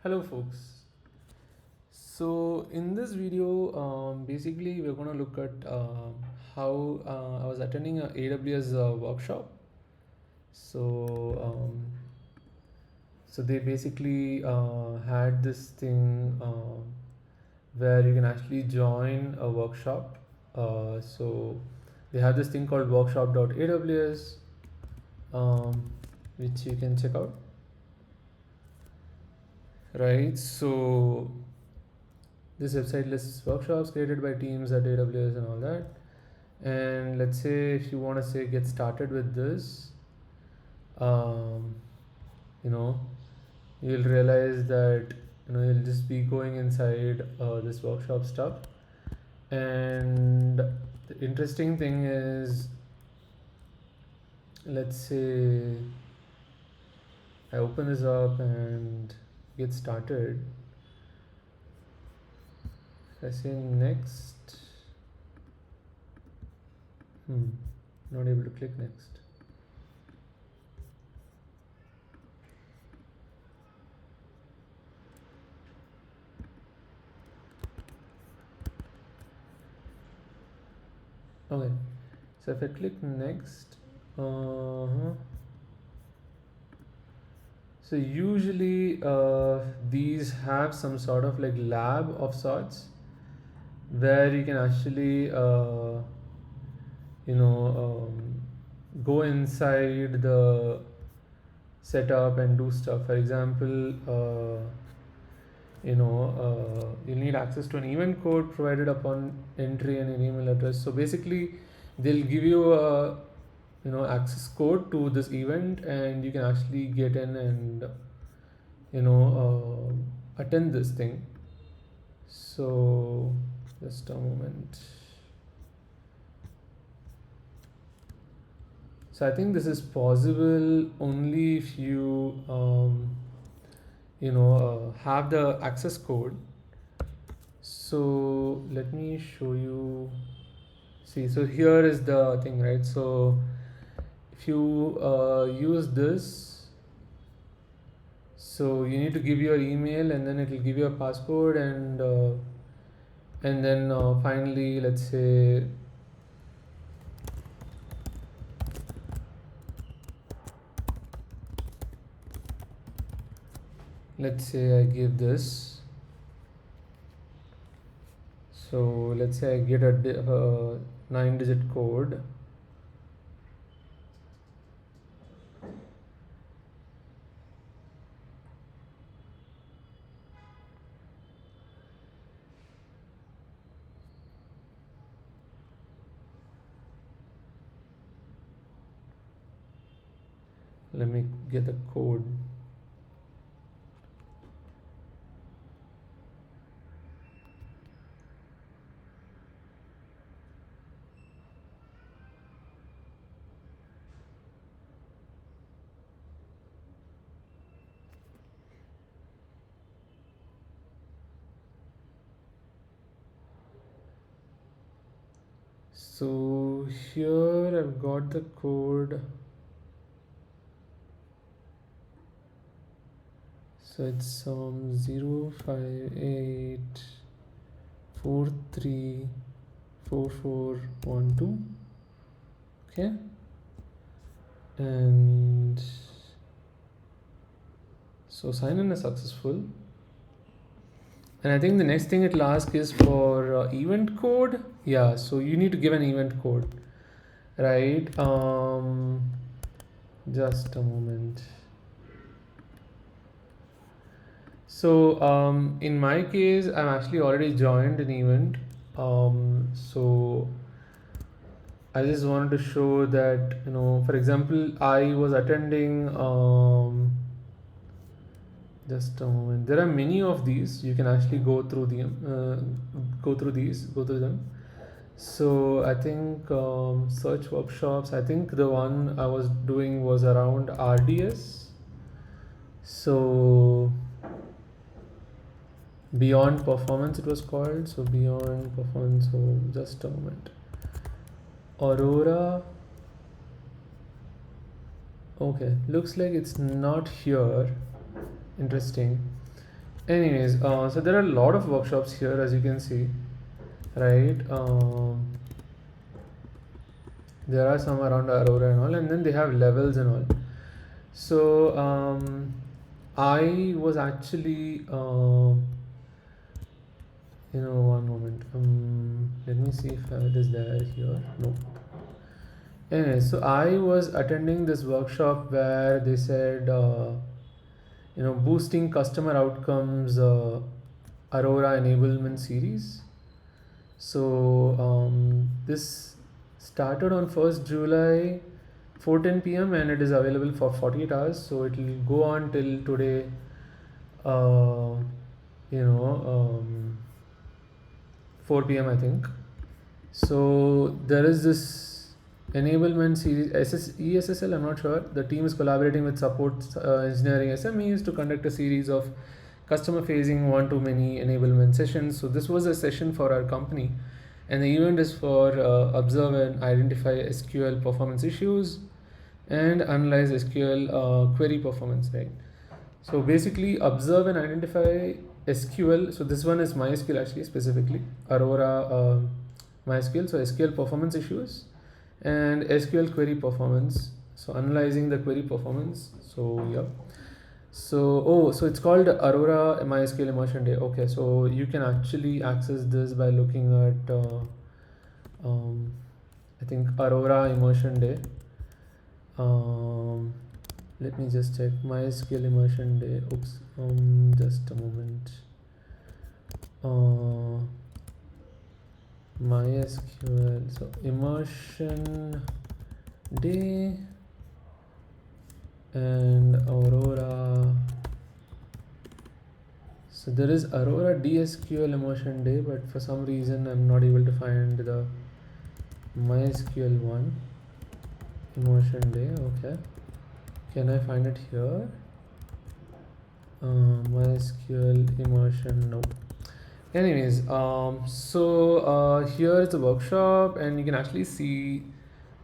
Hello folks. So in this video, basically we're going to look at how I was attending a AWS workshop. So so they basically had this thing where you can actually join a workshop. So they have this thing called workshop.aws, which you can check out. Right. So this website lists workshops created by teams at AWS and all that. And let's say if you want to say get started with this, um, you know, you'll realize that you'll just be going inside this workshop stuff. And the interesting thing is, let's say I open this up and get started. If I say next, not able to click next. Okay, so if I click next, so usually these have some sort of like lab of sorts where you can actually go inside the setup and do stuff. For example, you'll need access to an event code provided upon entry and an email address. So basically they'll give you a access code to this event, and you can actually get in and attend this thing. So just a moment. So I think this is possible only if you have the access code. So let me show you. See, so here is the thing, right? So if you use this, so you need to give your email, and then it will give you a passcode, and then finally, let's say I give this. So let's say I get a 9-digit code. Let me get the code. So here I've got the code. So it's 058434412. Okay. And so sign in is successful. And I think the next thing it'll ask is for event code. Yeah, so you need to give an event code, right? Just a moment. So in my case, I'm actually already joined an event. So I just wanted to show that, for example, I was attending, just a moment. There are many of these. You can actually go through them. So I think search workshops, I think the one I was doing was around RDS. So Beyond Performance it was called. So Beyond Performance. So just a moment. Aurora. Okay, looks like it's not here. Interesting. Anyways, so there are a lot of workshops here, as you can see, right? There are some around Aurora and all, and then they have levels and all. So I was actually, one moment. Let me see if it is there here. No. Anyway, so I was attending this workshop where they said, boosting customer outcomes, Aurora enablement series. So this started on 1st July, 4:10 p.m. and it is available for 48 hours. So it will go on till today, uh, 4 p.m. I think. So there is this enablement series, ESSL, I'm not sure. The team is collaborating with support engineering SMEs to conduct a series of customer facing one-to-many enablement sessions. So this was a session for our company, and the event is for observe and identify SQL performance issues and analyze SQL query performance, right? So basically observe and identify SQL. So this one is MySQL actually, specifically Aurora MySQL. So SQL performance issues and SQL query performance. So analyzing the query performance. So yeah. So it's called Aurora MySQL Immersion Day. Okay, so you can actually access this by looking at I think Aurora Immersion Day. Let me just check MySQL Immersion Day. Oops. Just a moment. MySQL. So Immersion Day and Aurora. So there is Aurora DSQL Immersion Day, but for some reason I'm not able to find the MySQL one. Immersion Day. Okay. Can I find it here? MySQL Immersion. No. Anyways, here is the workshop, and you can actually see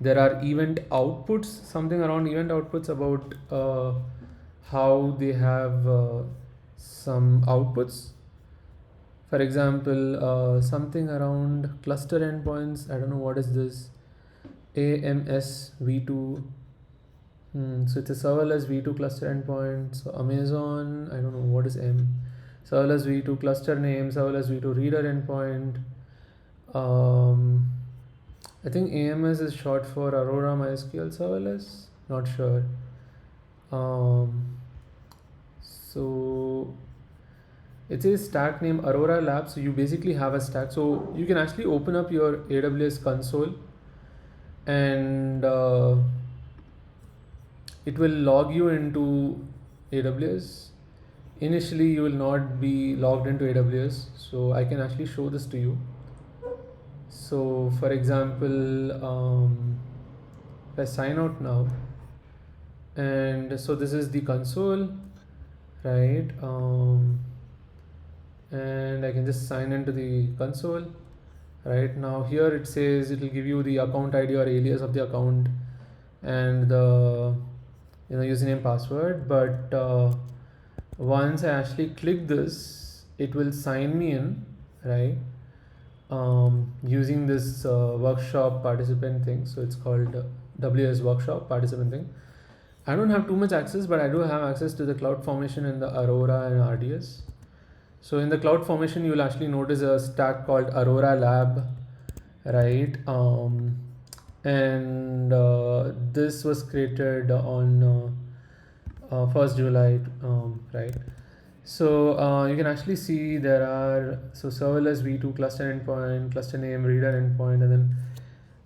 there are event outputs, something around event outputs about how they have some outputs. For example, something around cluster endpoints. I don't know what is this. AMS v2. So it's a serverless v2 cluster endpoint. So Amazon, I don't know what is M. Serverless v2 cluster name, serverless v2 reader endpoint. I think AMS is short for Aurora MySQL serverless. Not sure. So it says stack name Aurora Labs. So you basically have a stack. So you can actually open up your AWS console, and it will log you into AWS. Initially you will not be logged into AWS, so I can actually show this to you. So for example, if I sign out now, and so this is the console, right? And I can just sign into the console. Right now here it says it will give you the account ID or alias of the account and the username password, but once I actually click this, it will sign me in, right? Using this workshop participant thing. So it's called WS workshop participant thing. I don't have too much access, but I do have access to the cloud formation in the Aurora and RDS. So in the cloud formation, you will actually notice a stack called Aurora Lab, right? And this was created on 1st July, right? So you can actually see there are serverless v2 cluster endpoint, cluster name, reader endpoint, and then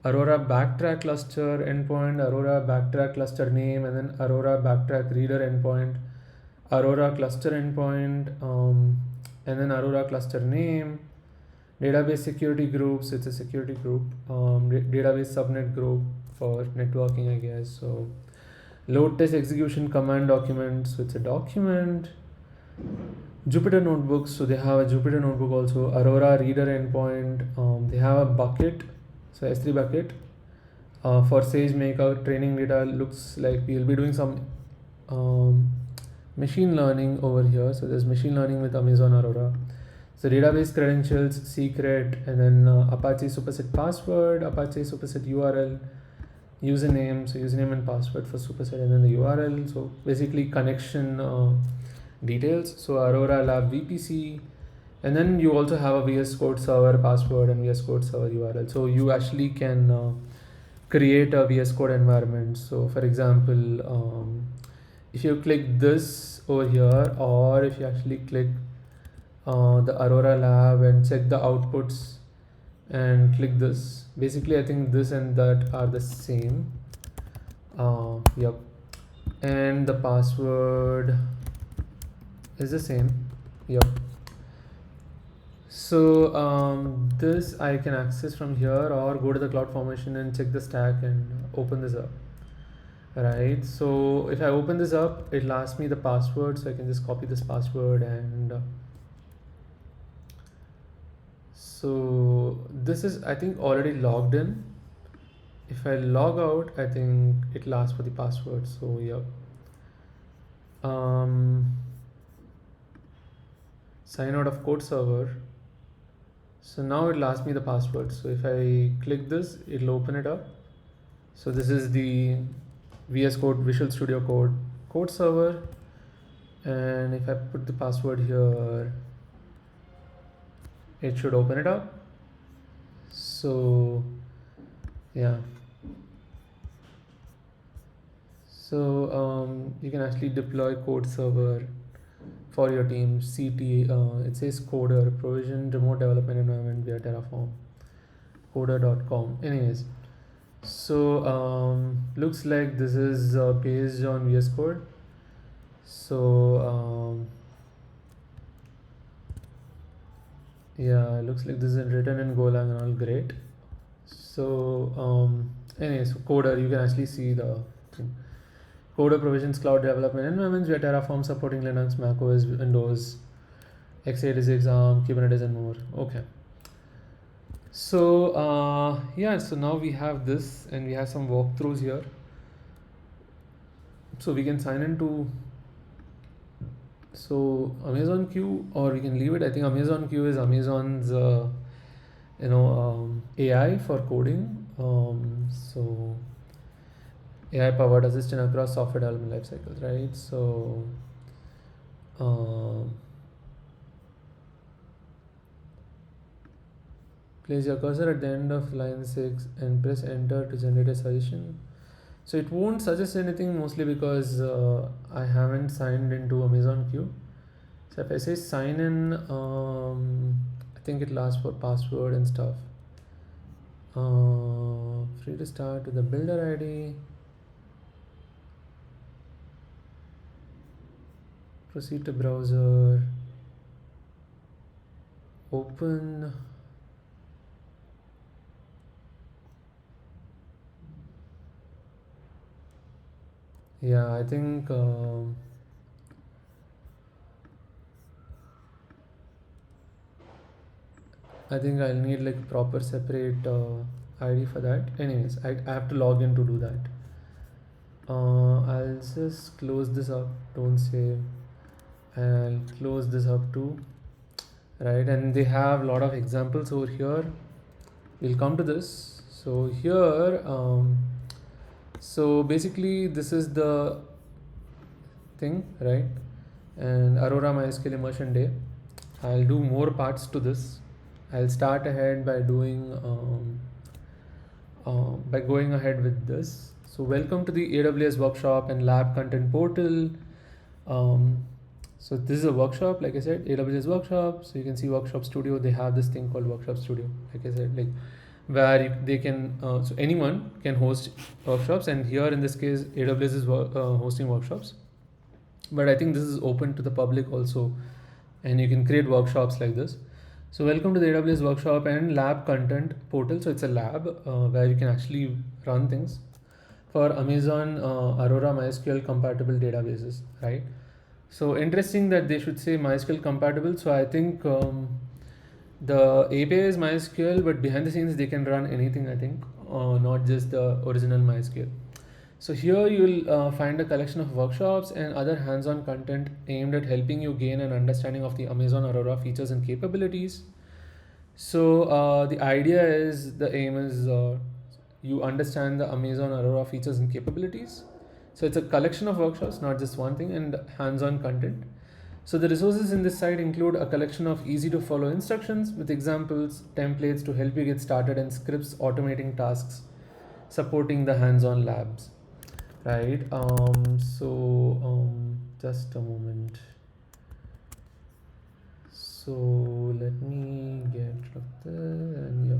Aurora backtrack cluster endpoint, Aurora backtrack cluster name, and then Aurora backtrack reader endpoint, Aurora cluster endpoint, and then Aurora cluster name, database security groups. It's a security group, database subnet group for networking, I guess. So load test execution command document. So it's a document. Jupyter notebooks. So they have a Jupyter notebook also. Aurora reader endpoint. They have a bucket. So S3 bucket. For SageMaker training data, looks like we'll be doing some machine learning over here. So there's machine learning with Amazon Aurora. So database credentials, secret, and then Apache superset password, Apache superset URL, username. So username and password for superset, and then the URL. So basically connection details. So Aurora Lab VPC, and then you also have a VS Code server password and VS Code server URL. So you actually can create a VS Code environment. So for example, if you click this over here, or if you actually click the Aurora Lab and check the outputs and click this, basically I think this and that are the same. Yep, and the password is the same. Yep. So this I can access from here, or go to the CloudFormation and check the stack and open this up. Right, so if I open this up, it'll ask me the password, so I can just copy this password, and so this is, I think, already logged in. If I log out, I think it'll ask for the password. So yeah, sign out of code server. So now it'll ask me the password. So if I click this, it'll open it up. So this is the VS Code Visual Studio Code server, and if I put the password here, it should open it up. So yeah, so you can actually deploy code server for your team. CT, it says coder, provision remote development environment via Terraform, coder.com. Anyways, so looks like this is based on VS Code. So yeah, looks like this is written in Golang and all. Great. So anyways, coder, you can actually see the thing. Coder provisions cloud development environments via Terraform, supporting Linux, Mac OS, Windows, x86, ARM, Kubernetes, and more. Okay. So yeah, so now we have this, and we have some walkthroughs here. So we can sign into Amazon Q, or we can leave it. I think Amazon Q is Amazon's AI for coding. So AI powered assistant across software development life cycles, right? So place your cursor at the end of line 6 and press enter to generate a suggestion. So it won't suggest anything, mostly because I haven't signed into Amazon Q. So if I say sign in, I think it'll ask for password and stuff. Free to start with the builder ID. Proceed to browser. Open. Yeah, I think I'll need like proper separate ID for that. Anyways, I have to log in to do that. I'll just close this up. Don't save. I'll close this up too. Right, and they have a lot of examples over here. We'll come to this. So here, so basically this is the thing, right? And Aurora MySQL Immersion Day. I'll do more parts to this. I'll start ahead by doing by going ahead with this. So welcome to the AWS workshop and lab content portal. So this is a workshop, like I said, AWS workshop. So you can see Workshop Studio. They have this thing called Workshop Studio, like I said, like where they can, so anyone can host workshops. And here in this case, AWS is hosting workshops. But I think this is open to the public also, and you can create workshops like this. So welcome to the AWS workshop and lab content portal. So it's a lab where you can actually run things for Amazon Aurora MySQL compatible databases, right? So interesting that they should say MySQL compatible. So I think the API is MySQL, but behind the scenes they can run anything, I think, not just the original MySQL. So here you'll find a collection of workshops and other hands-on content aimed at helping you gain an understanding of the Amazon Aurora features and capabilities. So the idea is, the aim is you understand the Amazon Aurora features and capabilities. So it's a collection of workshops, not just one thing, and hands-on content. So the resources in this site include a collection of easy to follow instructions with examples, templates to help you get started, and scripts automating tasks, supporting the hands-on labs. Right. Just a moment. So let me get rid of this, and yeah.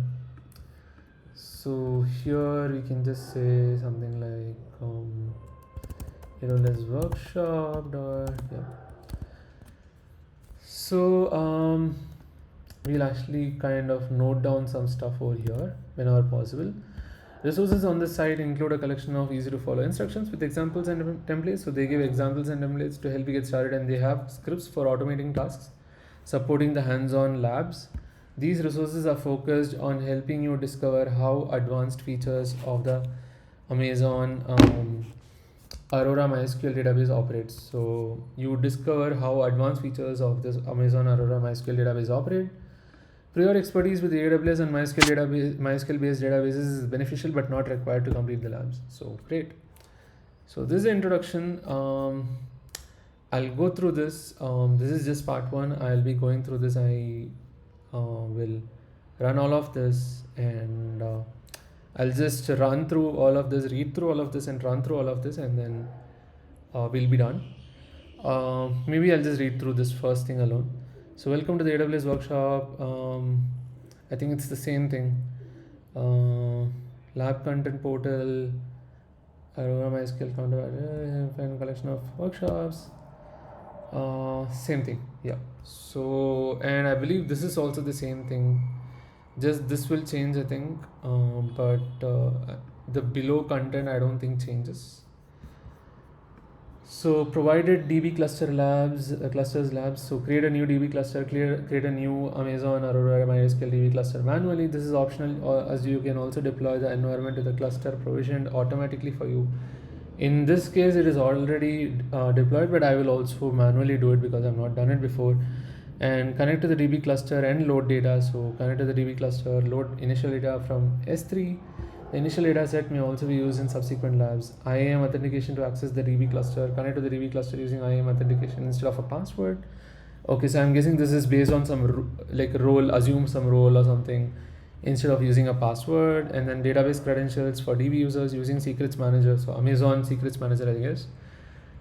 So here we can just say something like let's workshop or yeah. So we'll actually kind of note down some stuff over here whenever possible. Resources on this site include a collection of easy to follow instructions with examples and templates. So they give examples and templates to help you get started, and they have scripts for automating tasks, supporting the hands-on labs. These resources are focused on helping you discover how advanced features of the Amazon Aurora MySQL database operates. So you discover how advanced features of this Amazon Aurora MySQL database operate. Prior expertise with AWS and MySQL-based databases is beneficial but not required to complete the labs. So great. So this is the introduction. I'll go through this. This is just part one. I'll be going through this. I will run all of this, and I'll just run through all of this, read through all of this, and run through all of this, and then we'll be done. Maybe I'll just read through this first thing alone. So welcome to the AWS workshop. I think it's the same thing. Lab content portal, Aurora MySQL counter, find a collection of workshops. Same thing, yeah. So, and I believe this is also the same thing. Just this will change, I think, but the below content I don't think changes. So provided DB clusters labs. So create a new DB cluster, create a new Amazon Aurora MySQL DB cluster manually. This is optional, as you can also deploy the environment to the cluster provisioned automatically for you. In this case, it is already deployed, but I will also manually do it because I've not done it before. And connect to the DB cluster and load data. So connect to the DB cluster, load initial data from S3. The initial data set may also be used in subsequent labs. IAM authentication to access the DB cluster. Connect to the DB cluster using IAM authentication instead of a password. Okay, so I'm guessing this is based on some role, assume some role or something instead of using a password. And then database credentials for DB users using secrets manager. So Amazon secrets manager, I guess,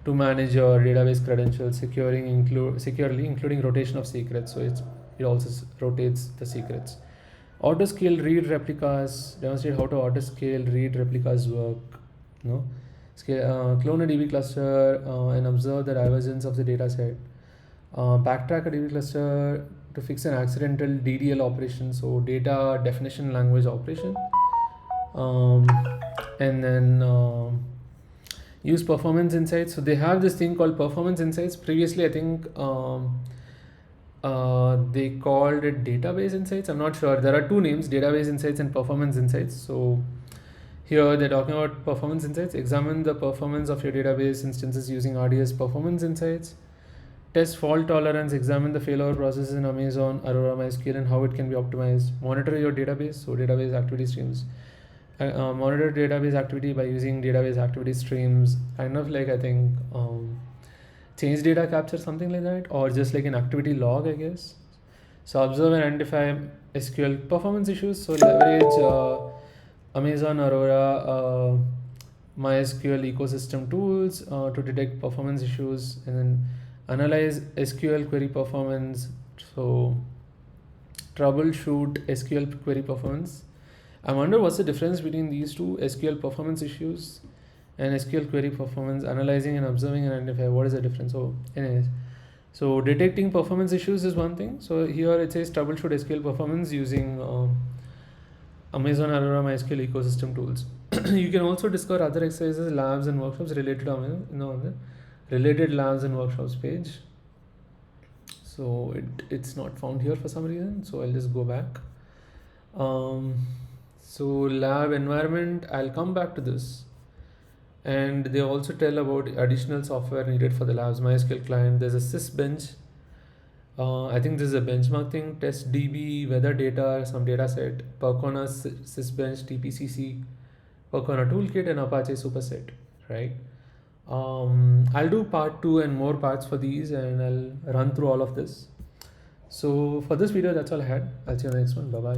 to manage your database credentials securely, including rotation of secrets. So it also rotates the secrets. Autoscale read replicas, demonstrate how to autoscale read replicas work. Clone a DB cluster and observe the divergence of the data set. Backtrack a DB cluster to fix an accidental DDL operation, so data definition language operation. And then use performance insights. So they have this thing called performance insights. Previously, I think they called it database insights. I'm not sure. There are two names, database insights and performance insights. So here they're talking about performance insights. Examine the performance of your database instances using RDS performance insights. Test fault tolerance. Examine the failover processes in Amazon Aurora MySQL and how it can be optimized. Monitor your database. So database activity streams. Monitor database activity by using database activity streams. Kind of like, I think, change data capture, something like that, or just like an activity log, I guess. So observe and identify SQL performance issues. So leverage Amazon Aurora MySQL ecosystem tools to detect performance issues, and then analyze SQL query performance. So troubleshoot SQL query performance. I wonder what's the difference between these two, SQL performance issues and SQL query performance. Analyzing and observing and identify, what is the difference? So anyways, so detecting performance issues is one thing. So here it says troubleshoot SQL performance using Amazon Aurora MySQL ecosystem tools. You can also discover other exercises, labs and workshops related to Amazon, the related labs and workshops page. So it's not found here for some reason, so I'll just go back. So lab environment, I'll come back to this. And they also tell about additional software needed for the labs. MySQL client, there's a sysbench. I think this is a benchmark thing. Test DB, weather data, some data set, Percona sysbench, TPCC, Percona toolkit, and Apache superset, right? I'll do part 2 and more parts for these, and I'll run through all of this. So for this video, that's all I had. I'll see you on the next one. Bye bye.